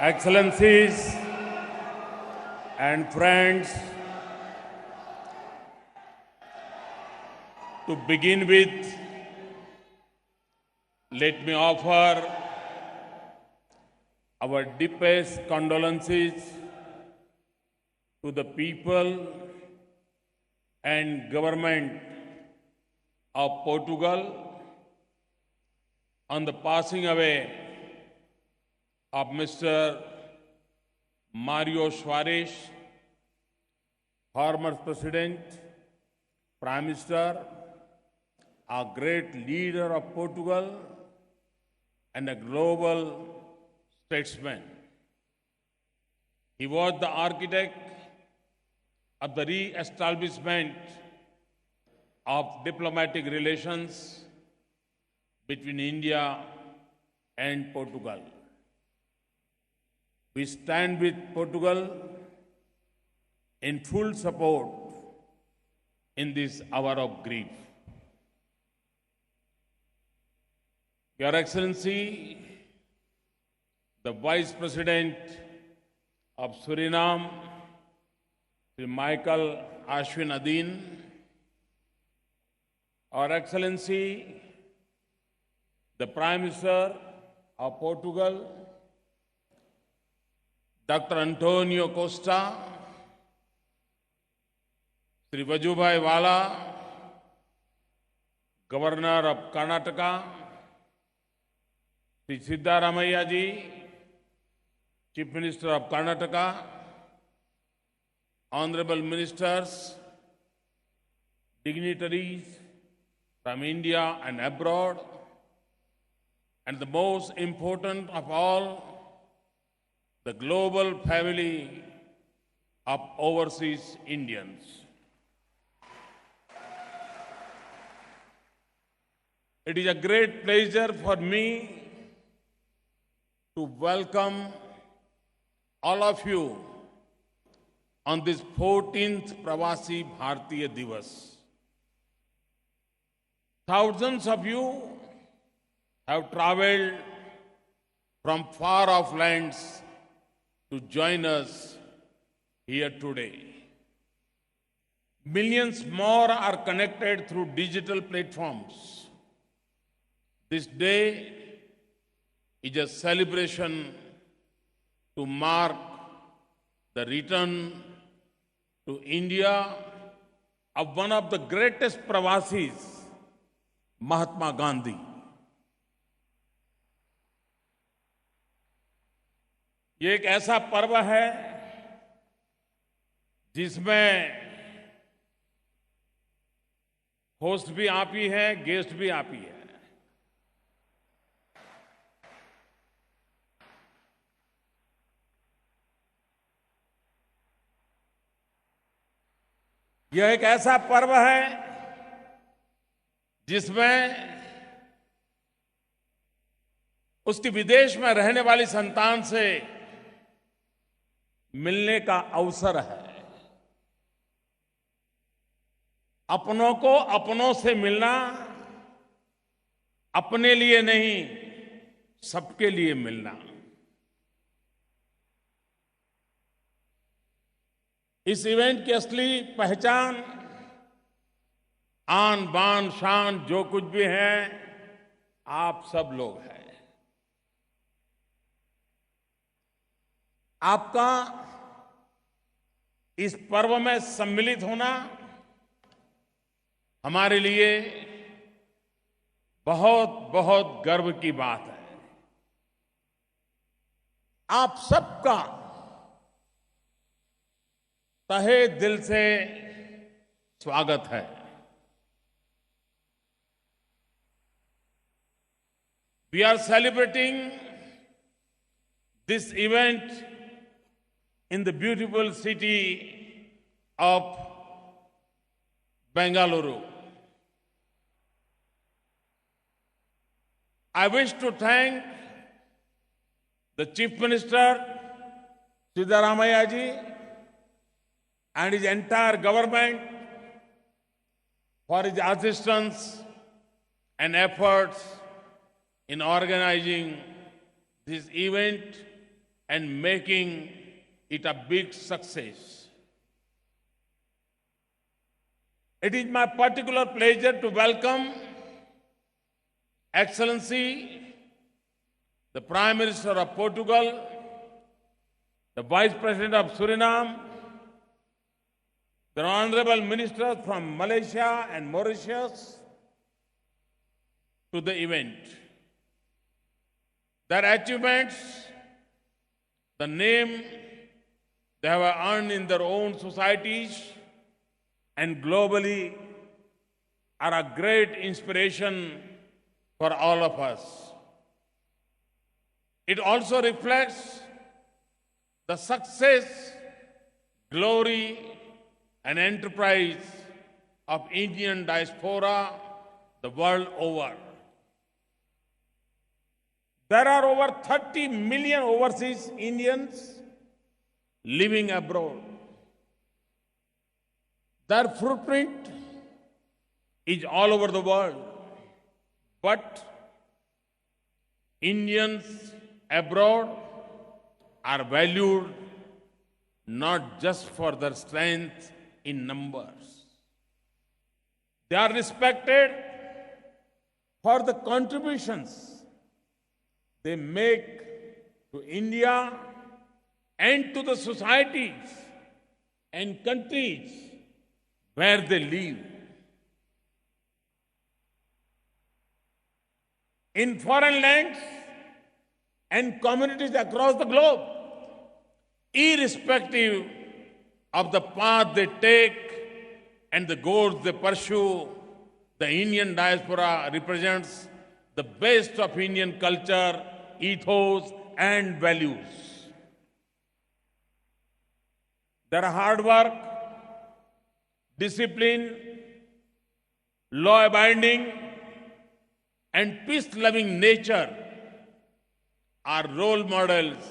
Excellencies and friends, to begin with, let me offer our deepest condolences to the people and government of Portugal on the passing away of Mr. Mario Soares, former President, Prime Minister, a great leader of Portugal, and a global statesman. He was the architect of the re-establishment of diplomatic relations between India and Portugal. We stand with Portugal in full support in this hour of grief. Your Excellency, the Vice President of Suriname, Sri Michael Ashwin Adin, Our Excellency, the Prime Minister of Portugal, Dr. Antonio Costa, Sri Vajubhai Vala, Governor of Karnataka, Sri Siddaramaiah ji, Chief Minister of Karnataka, Honorable Ministers, dignitaries from India and abroad, and the most important of all, the global family of overseas Indians. It is a great pleasure for me to welcome all of you on this 14th Pravasi Bharatiya Divas. Thousands of you have traveled from far-off lands to join us here today. Millions more are connected through digital platforms. This day is a celebration to mark the return to India of one of the greatest Pravasis, Mahatma Gandhi. ये एक ऐसा पर्व है जिसमें host भी आप ही हैं, guest भी आप ही हैं। यह एक ऐसा पर्व है जिसमें उसकी विदेश में रहने वाली संतान से मिलने का अवसर है। अपनों को अपनों से मिलना, अपने लिए नहीं, सबके लिए मिलना। इस इवेंट की असली पहचान आन बान शान जो कुछ भी है, आप सब लोग हैं। आपका इस पर्व में सम्मिलित होना हमारे लिए बहुत बहुत गर्व की बात है। आप सबका तहे दिल से स्वागत है। We are celebrating this event in the beautiful city of Bengaluru. I wish to thank the Chief Minister, Siddaramaiah ji, and his entire government for his assistance and efforts in organizing this event and making it a big success. It is my particular pleasure to welcome Excellency, the Prime Minister of Portugal, the Vice President of Suriname, the Honorable Ministers from Malaysia and Mauritius to the event. Their achievements, the name they have earned in their own societies and globally, are a great inspiration for all of us. It also reflects the success, glory, and enterprise of Indian diaspora the world over. There are over 30 million overseas Indians living abroad. Their footprint is all over the world. But Indians abroad are valued not just for their strength in numbers. They are respected for the contributions they make to India and to the societies and countries where they live. In foreign lands and communities across the globe, irrespective of the path they take and the goals they pursue, the Indian diaspora represents the best of Indian culture, ethos, and values. Their hard work, discipline, law-abiding, and peace-loving nature are role models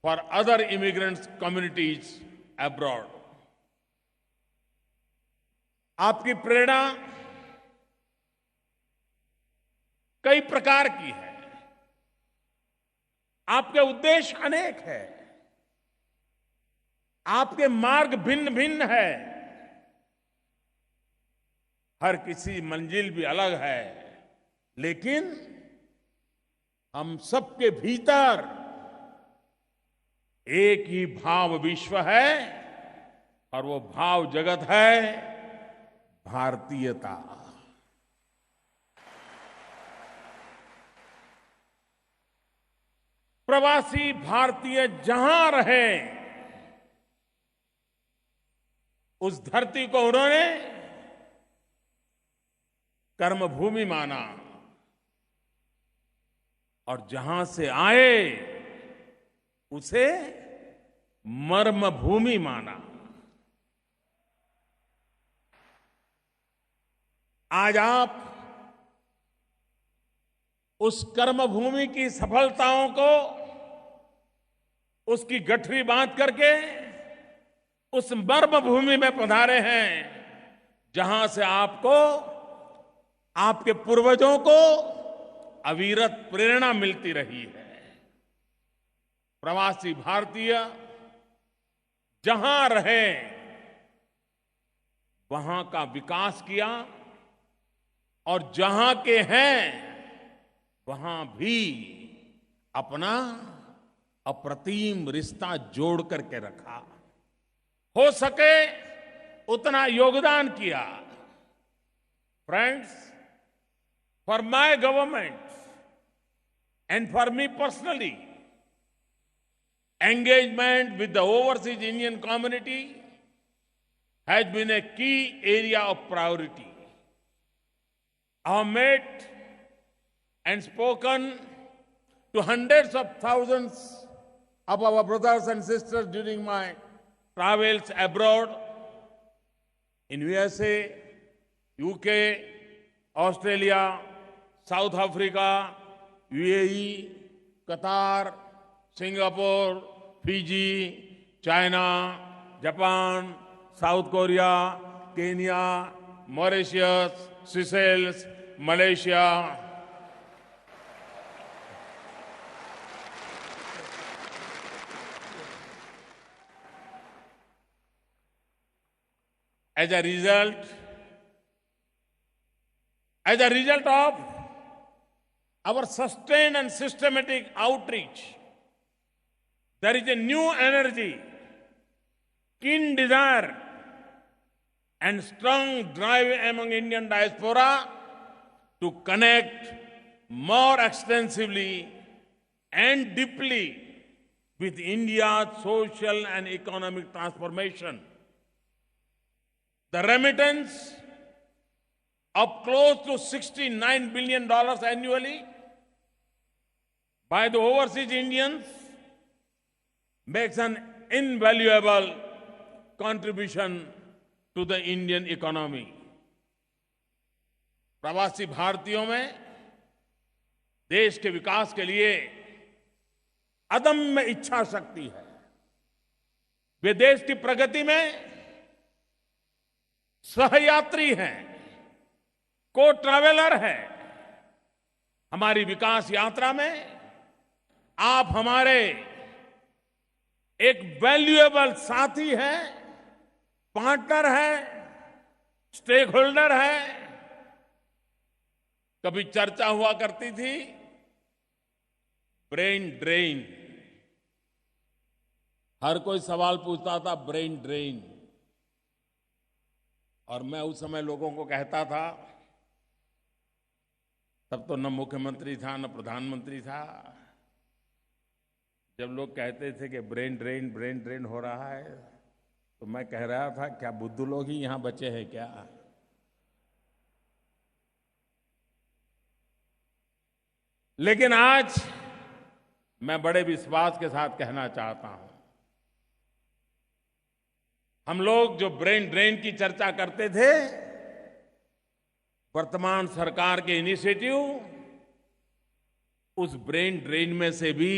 for other immigrant communities abroad. आपकी प्रेरणा कई प्रकार की है, आपके उद्देश्य अनेक है, आपके मार्ग भिन्न भिन्न है, हर किसी मंजिल भी अलग है, लेकिन हम सबके भीतर एक ही भाव विश्व है और वो भाव जगत है भारतीयता। प्रवासी भारतीय जहां रहे, उस धरती को उन्होंने कर्मभूमि माना और जहां से आए उसे मर्म भूमि माना। आज आप उस कर्मभूमि की सफलताओं को, उसकी गठरी बांध करके उस मर्म भूमि में पधारे हैं जहां से आपको, आपके पूर्वजों को अविरत प्रेरणा मिलती रही है। प्रवासी भारतीय जहां रहे वहां का विकास किया और जहां के हैं वहां भी अपना अप्रतिम रिश्ता जोड़ करके रखा, हो सके उतना योगदान किया। Friends, for my government and for me personally, engagement with the overseas Indian community has been a key area of priority. I have met and spoken to hundreds of thousands of our brothers and sisters during my travels abroad in USA, UK, Australia, South Africa, UAE, Qatar, Singapore, Fiji, China, Japan, South Korea, Kenya, Mauritius, Seychelles, Malaysia. As a result, as a result of our sustained and systematic outreach, there is a new energy, keen desire, and strong drive among Indian diaspora to connect more extensively and deeply with India's social and economic transformation. The remittance of close to $69 billion annually by the overseas Indians makes an invaluable contribution to the Indian economy. प्रवासी भारतीयों में देश के विकास के लिए अदम्य इच्छा शक्ति है। वे देश की प्रगति में सहयात्री हैं, को ट्रैवलर हैं। हमारी विकास यात्रा में आप हमारे एक वैल्यूएबल साथी हैं, पार्टनर हैं, स्टेक होल्डर हैं। कभी चर्चा हुआ करती थी ब्रेन ड्रेन। हर कोई सवाल पूछता था ब्रेन ड्रेन, और मैं उस समय लोगों को कहता था, तब तो न मुख्यमंत्री था न प्रधानमंत्री था, जब लोग कहते थे कि ब्रेन ड्रेन हो रहा है, तो मैं कह रहा था क्या बुद्धू लोग ही यहां बचे हैं क्या? लेकिन आज मैं बड़े विश्वास के साथ कहना चाहता हूं, हम लोग जो ब्रेन ड्रेन की चर्चा करते थे, वर्तमान सरकार के इनिशिएटिव उस ब्रेन ड्रेन में से भी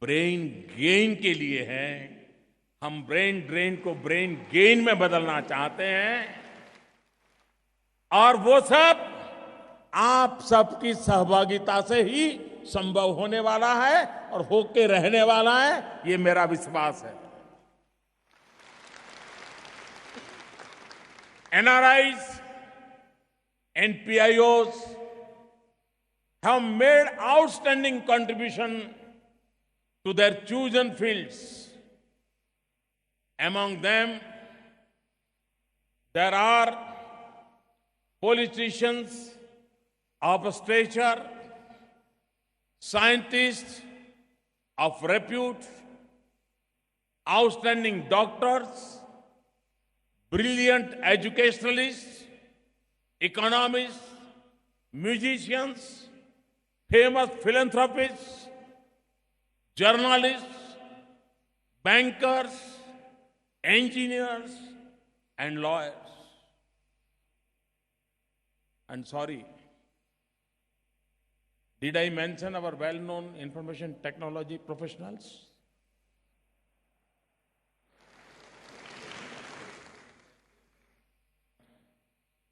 ब्रेन गेन के लिए है। हम ब्रेन ड्रेन को ब्रेन गेन में बदलना चाहते हैं, और वो सब आप सबकी सहभागिता से ही संभव होने वाला है और होके रहने वाला है, ये मेरा विश्वास है। NRIs and PIOs have made outstanding contribution to their chosen fields. Among them, there are politicians of stature, scientists of repute, outstanding doctors, brilliant educationalists, economists, musicians, famous philanthropists, journalists, bankers, engineers, and lawyers. And sorry, did I mention our well-known information technology professionals?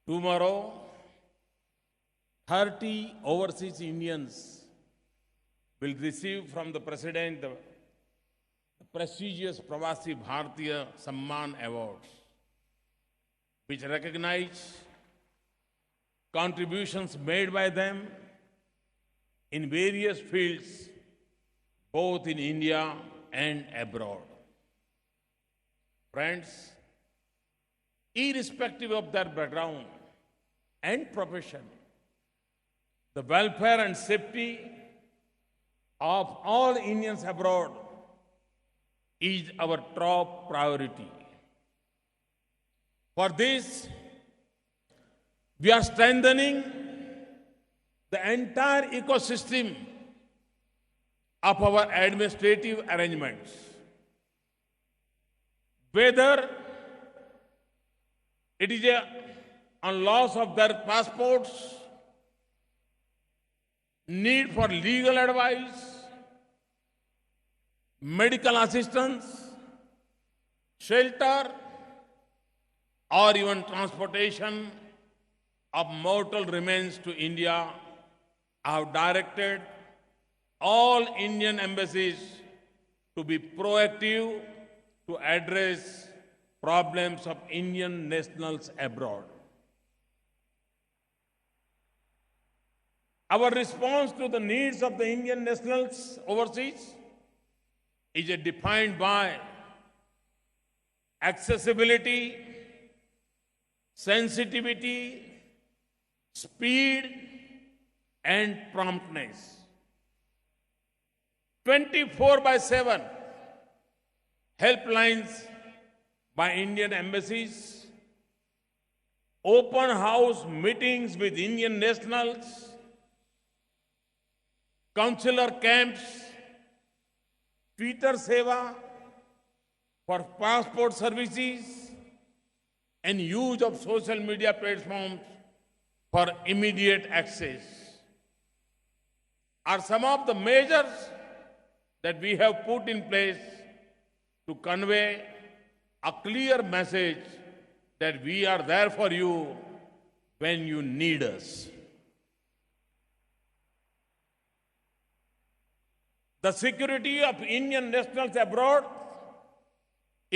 Tomorrow, 30 overseas Indians will receive from the President the prestigious Pravasi Bharatiya Samman Awards, which recognize contributions made by them in various fields, both in India and abroad. Friends, irrespective of their background and profession, the welfare and safety of all Indians abroad is our top priority. For this, we are strengthening the entire ecosystem of our administrative arrangements. Whether it is on loss of their passports, need for legal advice, medical assistance, shelter, or even transportation of mortal remains to India, I have directed all Indian embassies to be proactive to address problems of Indian nationals abroad. Our response to the needs of the Indian nationals overseas is defined by accessibility, sensitivity, speed, and promptness. 24/7 helplines by Indian embassies, open house meetings with Indian nationals, consular camps, Twitter Seva for passport services, and use of social media platforms for immediate access are some of the measures that we have put in place to convey a clear message that we are there for you when you need us. The security of Indian nationals abroad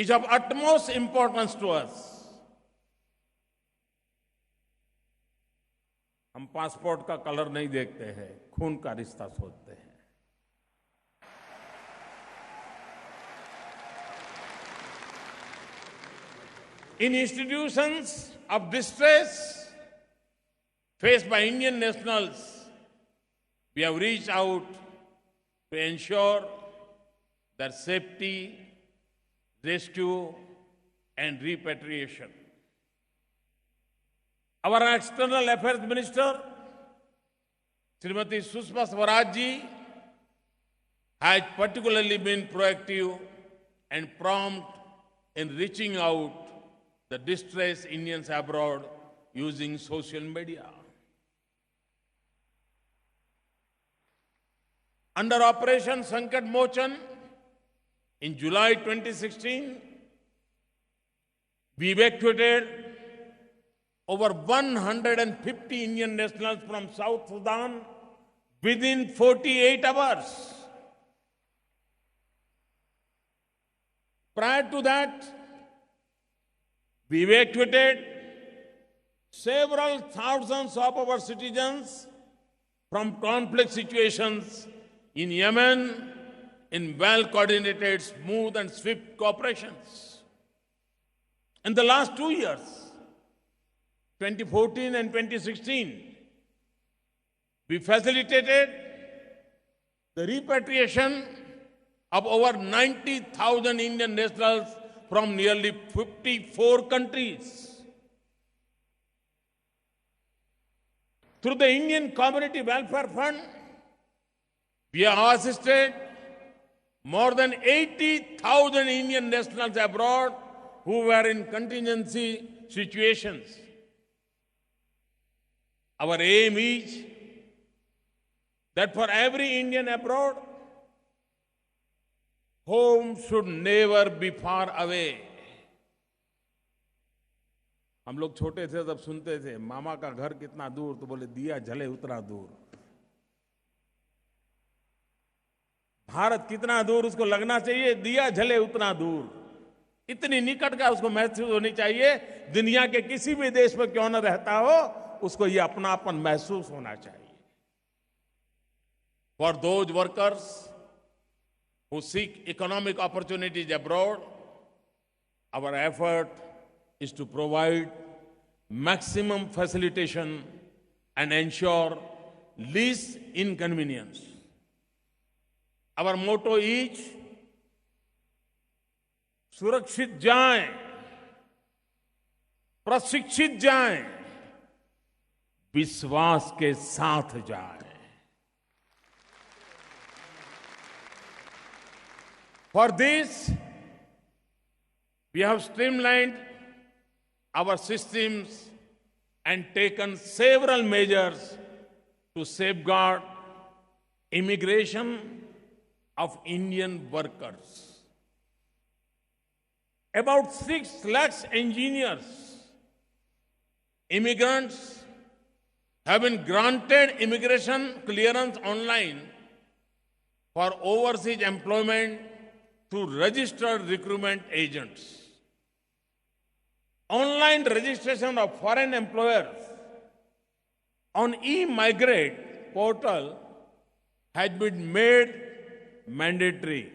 is of utmost importance to us. हम passport का colour नहीं देखते हैं, खून का रिश्ता सोचते हैं. In institutions of distress faced by Indian nationals, we have reached out to ensure their safety, rescue, and repatriation. Our External Affairs Minister, Srimati Sushma Swaraj ji, has particularly been proactive and prompt in reaching out the distressed Indians abroad using social media. Under Operation Sankat Mochan in July 2016, we evacuated over 150 Indian nationals from South Sudan within 48 hours. Prior to that, we evacuated several thousands of our citizens from conflict situations in Yemen in well-coordinated, smooth and swift cooperations. In the last 2 years, 2014 and 2016, we facilitated the repatriation of over 90,000 Indian nationals from nearly 54 countries. Through the Indian Community Welfare Fund, we have assisted more than 80,000 Indian nationals abroad who were in contingency situations. Our aim is that for every Indian abroad, home should never be far away. हम लोग छोटे थे तब सुनते थे मामा का घर कितना दूर, तो बोले दिया जले उतना दूर. भारत कितना दूर उसको लगना चाहिए, दिया जले उतना दूर. इतनी निकट का उसको महसूस होनी चाहिए, दुनिया के किसी भी देश में क्यों न रहता हो, उसको ये अपनापन महसूस होना चाहिए. For those workers who seek economic opportunities abroad, our effort is to provide maximum facilitation and ensure least inconvenience. Our motto is सुरक्षित जाएं, प्रशिक्षित जाएं, विश्वास के साथ जाएं. For this, we have streamlined our systems and taken several measures to safeguard immigration of Indian workers. About 6 lakh engineers, immigrants have been granted immigration clearance online for overseas employment through registered recruitment agents. Online registration of foreign employers on e-migrate portal has been made mandatory.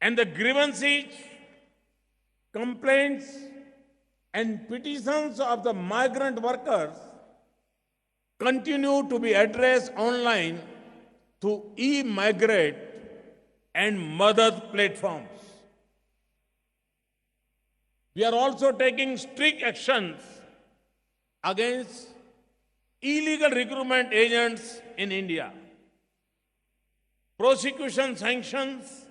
And the grievances, complaints, and petitions of the migrant workers continue to be addressed online through e-migrate and Madad platforms. We are also taking strict actions against illegal recruitment agents in India. Prosecution sanctions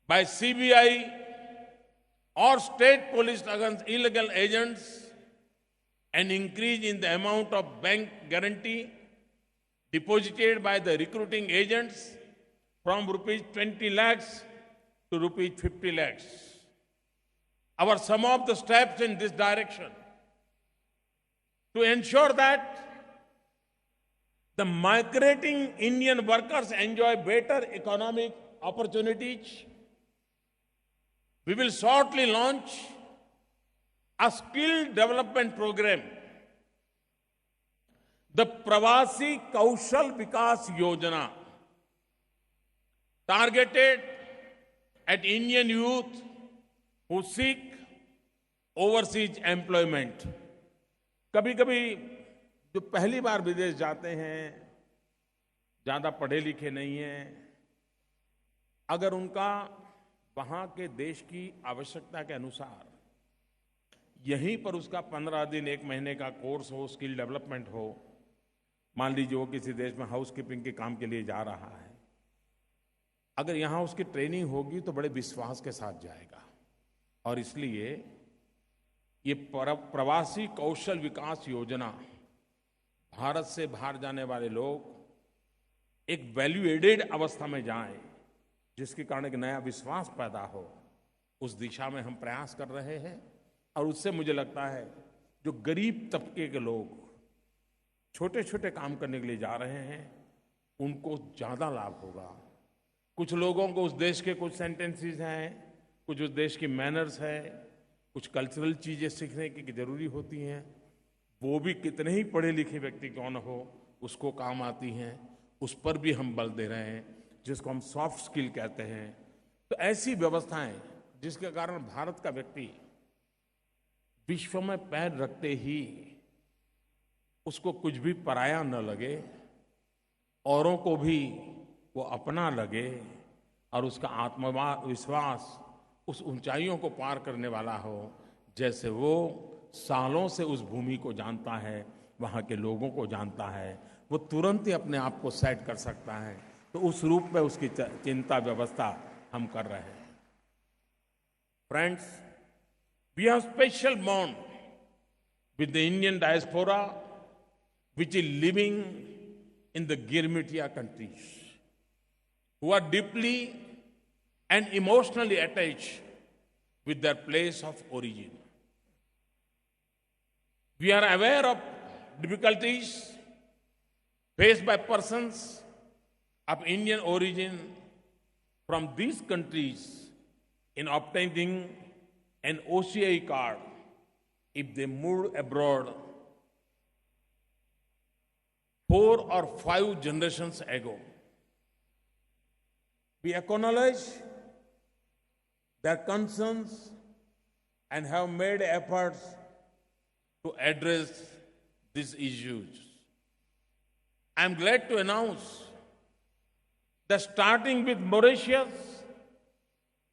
by CBI or state police against illegal agents, an increase in the amount of bank guarantee deposited by the recruiting agents from rupees 20 lakhs to rupees 50 lakhs. Our some of the steps in this direction to ensure that the migrating Indian workers enjoy better economic opportunities. We will shortly launch a skill development program, the Pravasi Kaushal Vikas Yojana, targeted at Indian youth who seek overseas employment. कभी-कभी जो पहली बार विदेश जाते हैं, ज्यादा पढ़े लिखे नहीं हैं, अगर उनका वहां के देश की आवश्यकता के अनुसार यहीं पर उसका 15 दिन 1 महीने का कोर्स हो, स्किल डेवलपमेंट हो, मान लीजिए वो किसी देश में हाउसकीपिंग के काम के लिए जा रहा है, अगर यहां उसकी ट्रेनिंग होगी तो बड़े विश्वास के साथ जाएगा। और इसलिए ये प्रवासी कौशल विकास योजना भारत से बाहर जाने वाले लोग एक वैल्यू एडेड अवस्था में जाएं, जिसके कारण एक नया विश्वास पैदा हो, उस दिशा में हम प्रयास कर रहे हैं। और उससे मुझे लगता है जो गरीब तबके के लोग छोटे छोटे काम करने के लिए जा रहे हैं, उनको ज्यादा लाभ होगा। कुछ लोगों को उस देश के कुछ सेंटेंसेस हैं, कुछ उस देश की मैनर्स है, कुछ कल्चरल चीजें सीखने की जरूरी होती हैं, वो भी कितने ही पढ़े लिखे व्यक्ति क्यों न हो, उसको काम आती हैं। उस पर भी हम बल दे रहे हैं, जिसको हम सॉफ्ट स्किल कहते हैं। तो ऐसी व्यवस्थाएं जिसके कारण भारत का व्यक्ति विश्व में पैर रखते ही उसको कुछ भी पराया न लगे, औरों को भी वो अपना लगे और उसका आत्मविश्वास उस ऊंचाइयों को पार करने वाला हो, जैसे वो सालों से उस भूमि को जानता है, वहां के लोगों को जानता है, वो तुरंत ही अपने आप को सेट कर सकता है। तो उस रूप में उसकी चिंता व्यवस्था हम कर रहे हैं। Friends, we have special bond with the Indian diaspora which is living in the Girmitia countries, who are deeply and emotionally attached with their place of origin. We are aware of difficulties faced by persons of Indian origin from these countries in obtaining an OCI card if they moved abroad 4 or 5 generations ago. We acknowledge their concerns and have made efforts to address these issues. I am glad to announce that starting with Mauritius,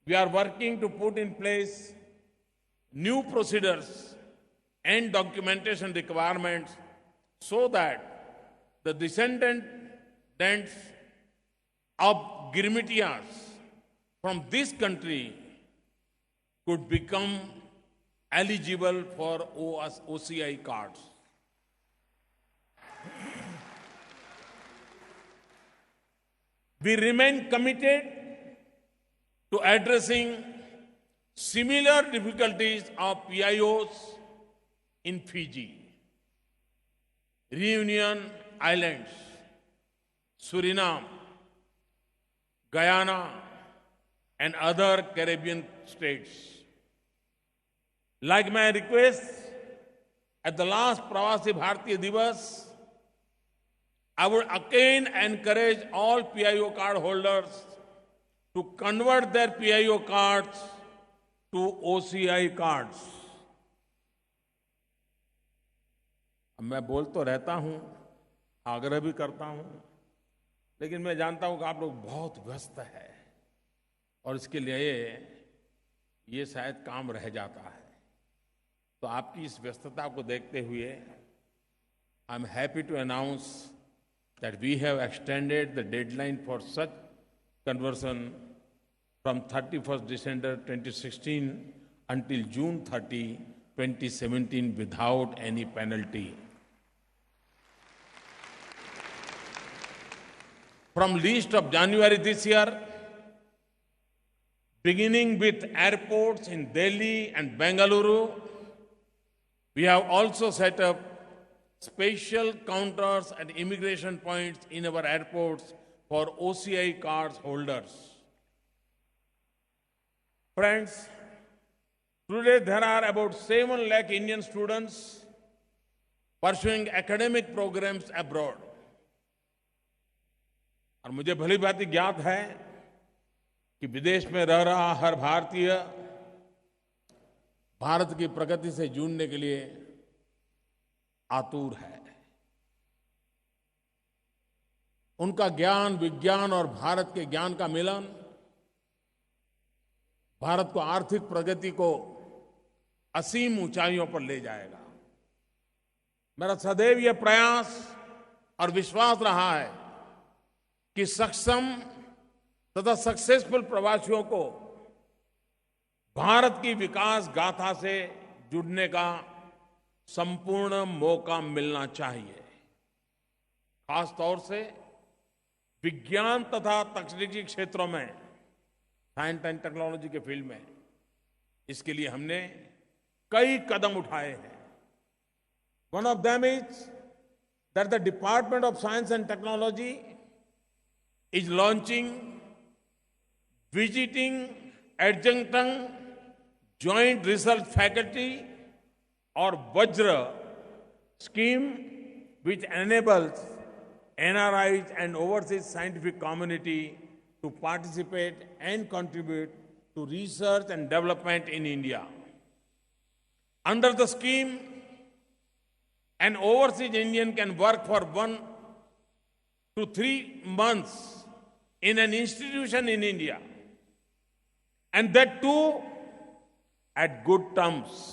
we are working to put in place new procedures and documentation requirements so that the descendants of Girmitias from this country could become eligible for OCI cards. We remain committed to addressing similar difficulties of PIOs in Fiji, Reunion Islands, Suriname, Guyana, and other Caribbean states. Like my request at the last Pravasi Bharatiya Divas, I would again encourage all PIO card holders to convert their PIO cards to OCI cards. अब मैं बोल तो रहता हूं, आग्रह भी करता हूं, लेकिन मैं जानता हूं कि आप लोग बहुत व्यस्त हैं और इसके लिए ये शायद काम रह जाता है। तो आपकी इस व्यस्तता को देखते हुए I am happy to announce that we have extended the deadline for such conversion from 31st December 2016 until June 30, 2017 without any penalty. From least of January this year, beginning with airports in Delhi and Bengaluru, we have also set up special counters and immigration points in our airports for OCI cards holders. Friends, today there are about 7 lakh Indian students pursuing academic programs abroad. और मुझे भली भांति ज्ञात है कि विदेश में रह रहा हर भारतीय भारत की प्रगति से जुड़ने के लिए आतुर है। उनका ज्ञान, विज्ञान और भारत के ज्ञान का मिलन भारत को आर्थिक प्रगति को असीम ऊंचाइयों पर ले जाएगा। मेरा सदैव यह प्रयास और विश्वास रहा है कि सक्षम तथा सक्सेसफुल प्रवासियों को भारत की विकास गाथा से जुड़ने का संपूर्ण मौका मिलना चाहिए। खास तौर से विज्ञान तथा तकनीकी क्षेत्रों में, साइंस एंड टेक्नोलॉजी के फील्ड में, इसके लिए हमने कई कदम उठाए हैं। One of them is that the department of science and technology is launching visiting adjunct joint research faculty or Vajra scheme, which enables NRIs and overseas scientific community to participate and contribute to research and development in India. Under the scheme, an overseas Indian can work for 1 to 3 months in an institution in India, and that too at good terms.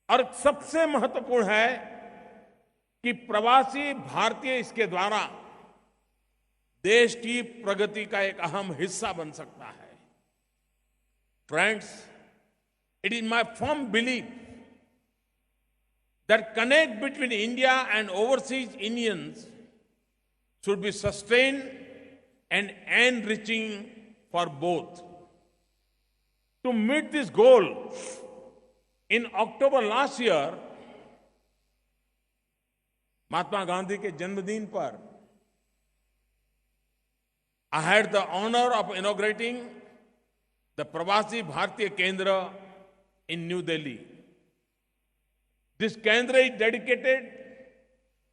और सबसे महत्वपूर्ण है कि प्रवासी भारतीय इसके द्वारा देश की प्रगति का एक अहम हिस्सा बन सकता है। Friends, it is my firm belief that connect between India and overseas Indians should be sustained and enriching for both. To meet this goal, in October last year, Mahatma Gandhi के जन्मदिन पर I had the honor of inaugurating the Pravasi Bharatiya Kendra in New Delhi. This Kendra is dedicated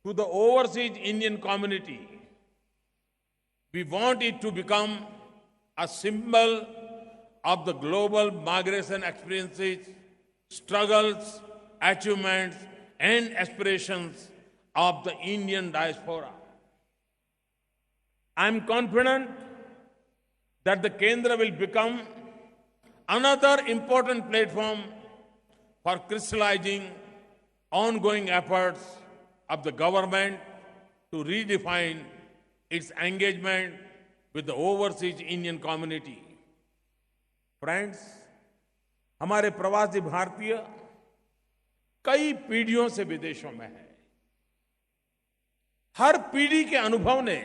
to the overseas Indian community. We want it to become a symbol of the global migration experiences, struggles, achievements, and aspirations of the Indian diaspora. I am confident that the Kendra will become another important platform for crystallizing ongoing efforts of the government to redefine its engagement with the overseas Indian community. Friends, हमारे प्रवासी भारतीय कई पीढ़ियों से विदेशों में हैं। हर पीढ़ी के अनुभव ने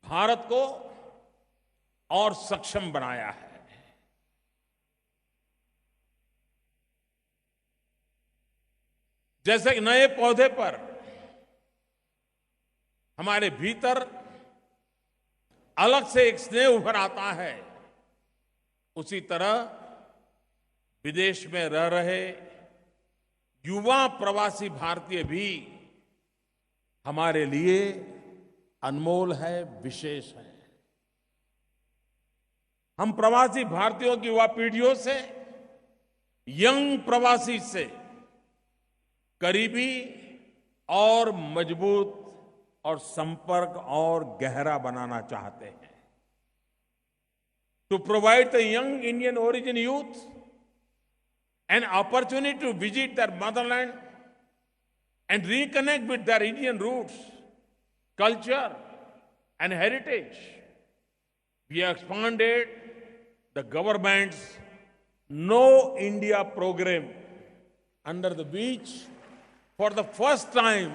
भारत को और सक्षम बनाया है। जैसे नए पौधे पर हमारे भीतर अलग से एक स्नेह उभर आता है, उसी तरह विदेश में रह रहे युवा प्रवासी भारतीय भी हमारे लिए अनमोल है, विशेष है। हम प्रवासी भारतीयों की युवा पीढ़ियों से, यंग प्रवासी से करीबी और मजबूत और संपर्क और गहरा बनाना चाहते हैं। To provide the young Indian origin youth an opportunity to visit their motherland and reconnect with their Indian roots, culture, and heritage, we have expanded the government's Know India program, under which, for the first time,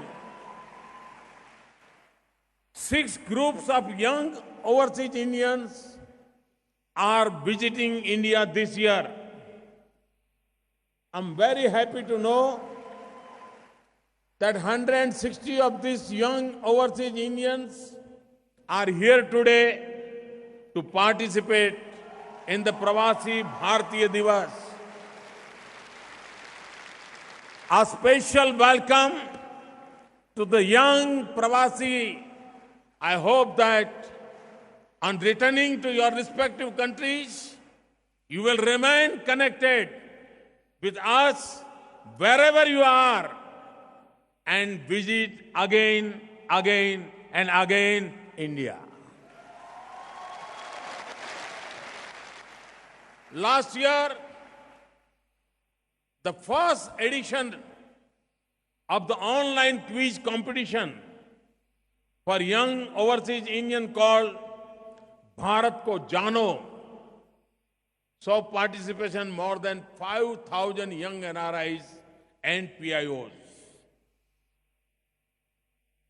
6 groups of young overseas Indians are visiting India this year. I'm very happy to know that 160 of these young overseas Indians are here today to participate in the Pravasi Bharatiya Divas. A special welcome to the young Pravasi. I hope that on returning to your respective countries, you will remain connected with us wherever you are and visit again and again India. Last year, the first edition of the online quiz competition for young overseas Indian called Bharat Ko Jano saw participation more than 5,000 young NRIs and PIOs.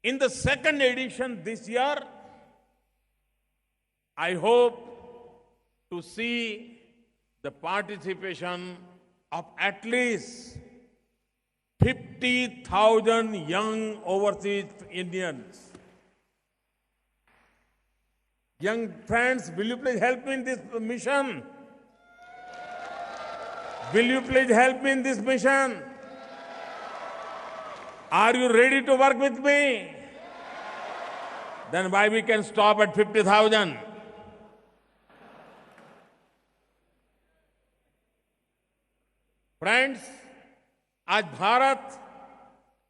In the second edition this year, I hope to see the participation of at least 50,000 young overseas Indians. Young friends, will you please help me in this mission? Will you please help me in this mission? Are you ready to work with me? Then why we can stop at 50,000? Friends, आज भारत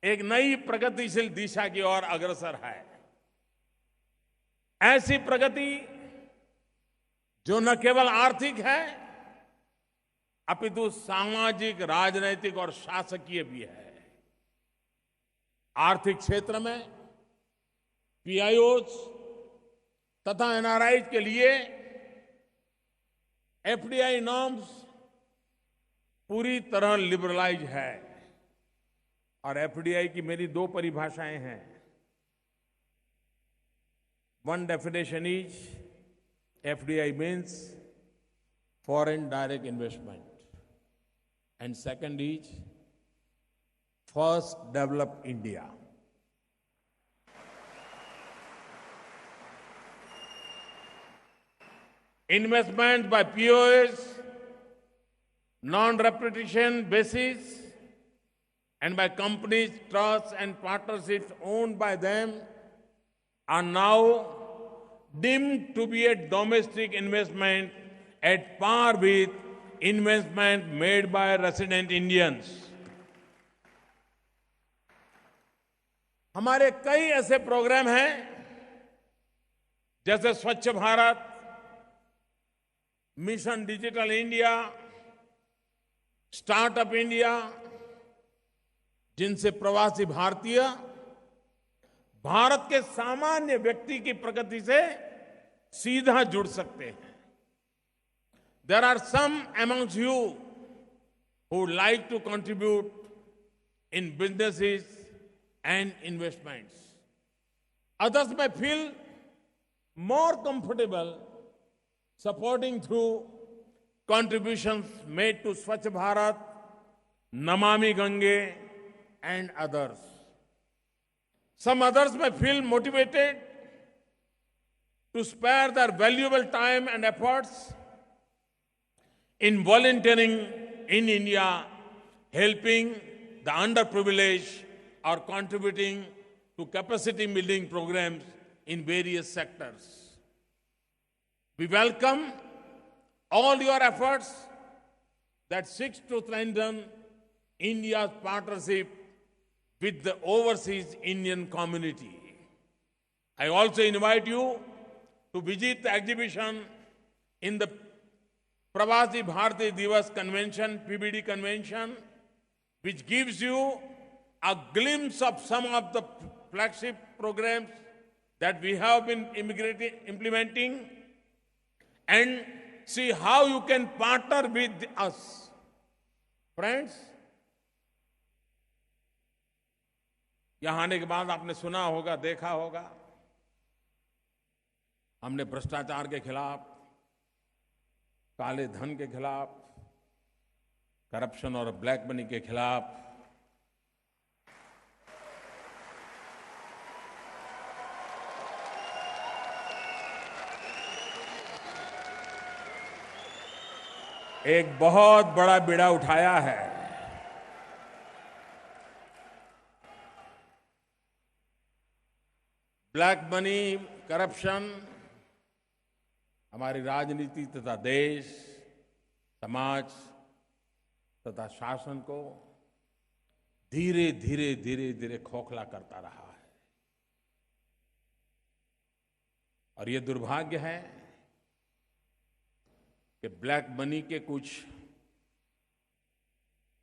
एक नई प्रगतिशील दिशा की ओर अग्रसर है। ऐसी प्रगति जो न केवल आर्थिक है, अपितु सामाजिक, राजनैतिक और शासकीय भी है। आर्थिक क्षेत्र में पीआईओज तथा एनआरआई के लिए एफडीआई नॉर्म्स पूरी तरह लिबरलाइज है। और एफडीआई की मेरी 2 परिभाषाएं हैं। One definition is FDI means foreign direct investment, and second is first develop India. Investment by POS, non-repetition basis, and by companies, trusts and partnerships owned by them are now deemed to be a domestic investment at par with investment made by resident Indians. हमारे कई ऐसे programme हैं, जैसे स्वच्छ Bharat, mission digital India, startup India, जिनसे प्रवासी भारतीय भारत के सामान्य व्यक्ति की प्रगति से सीधा जुड़ सकते हैं। There are some amongst you who would like to contribute in businesses and investments. Others may feel more comfortable supporting through contributions made to Swachh Bharat, Namami Gange, and others. Some others may feel motivated to spare their valuable time and efforts in volunteering in India, helping the underprivileged or contributing to capacity building programs in various sectors. We welcome all your efforts that seeks to strengthen India's partnership with the overseas Indian community. I also invite you to visit the exhibition in the Pravasi Bharati Divas Convention, PBD Convention, which gives you a glimpse of some of the flagship programs that we have been implementing, and see how you can partner with us. Friends, यहां आने के बाद आपने सुना होगा, देखा होगा, हमने भ्रष्टाचार के खिलाफ, काले धन के खिलाफ, करप्शन और ब्लैक मनी के खिलाफ एक बहुत बड़ा बीड़ा उठाया है। ब्लैक मनी, करप्शन हमारी राजनीति तथा देश, समाज तथा शासन को धीरे धीरे धीरे धीरे खोखला करता रहा है। और ये दुर्भाग्य है कि ब्लैक मनी के कुछ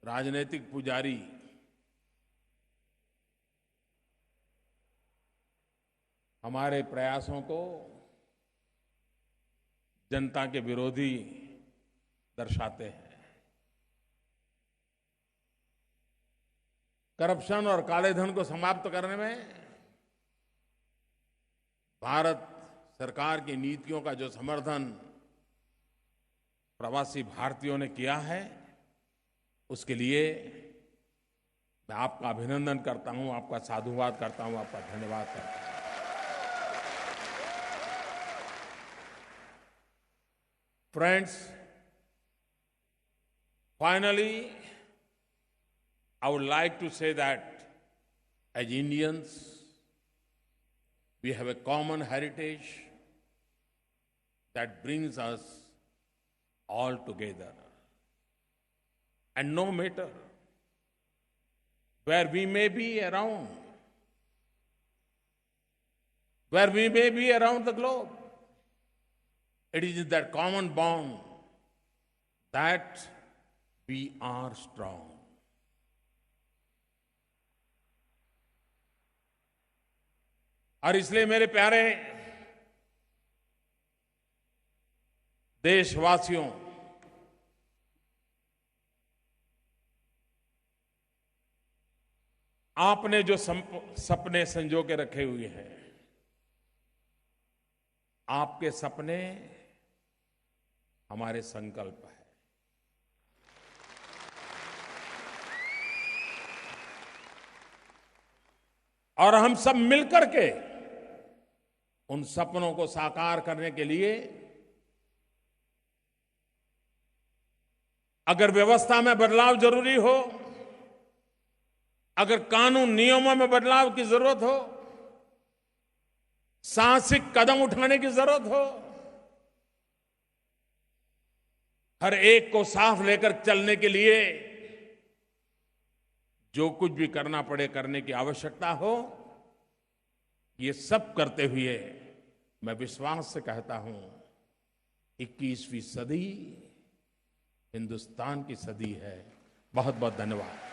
राजनीतिक पुजारी हमारे प्रयासों को जनता के विरोधी दर्शाते हैं। करप्शन और काले धन को समाप्त करने में भारत सरकार की नीतियों का जो समर्थन प्रवासी भारतीयों ने किया है, उसके लिए मैं आपका अभिनंदन करता हूं, आपका साधुवाद करता हूं, आपका धन्यवाद करता हूं। Friends, finally, I would like to say that as Indians, we have a common heritage that brings us all together. And no matter where we may be around, the globe, it is in that common bond that we are strong. और इसलिए मेरे प्यारे देशवासियों, आपने जो सपने संजो के रखे हुए हैं, आपके सपने हमारे संकल्प है। और हम सब मिलकर के उन सपनों को साकार करने के लिए अगर व्यवस्था में बदलाव जरूरी हो, अगर कानून नियमों में बदलाव की जरूरत हो, साहसिक कदम उठाने की जरूरत हो, हर एक को साथ लेकर चलने के लिए जो कुछ भी करना पड़े करने की आवश्यकता हो, ये सब करते हुए मैं विश्वास से कहता हूं 21वीं सदी हिंदुस्तान की सदी है। बहुत बहुत धन्यवाद।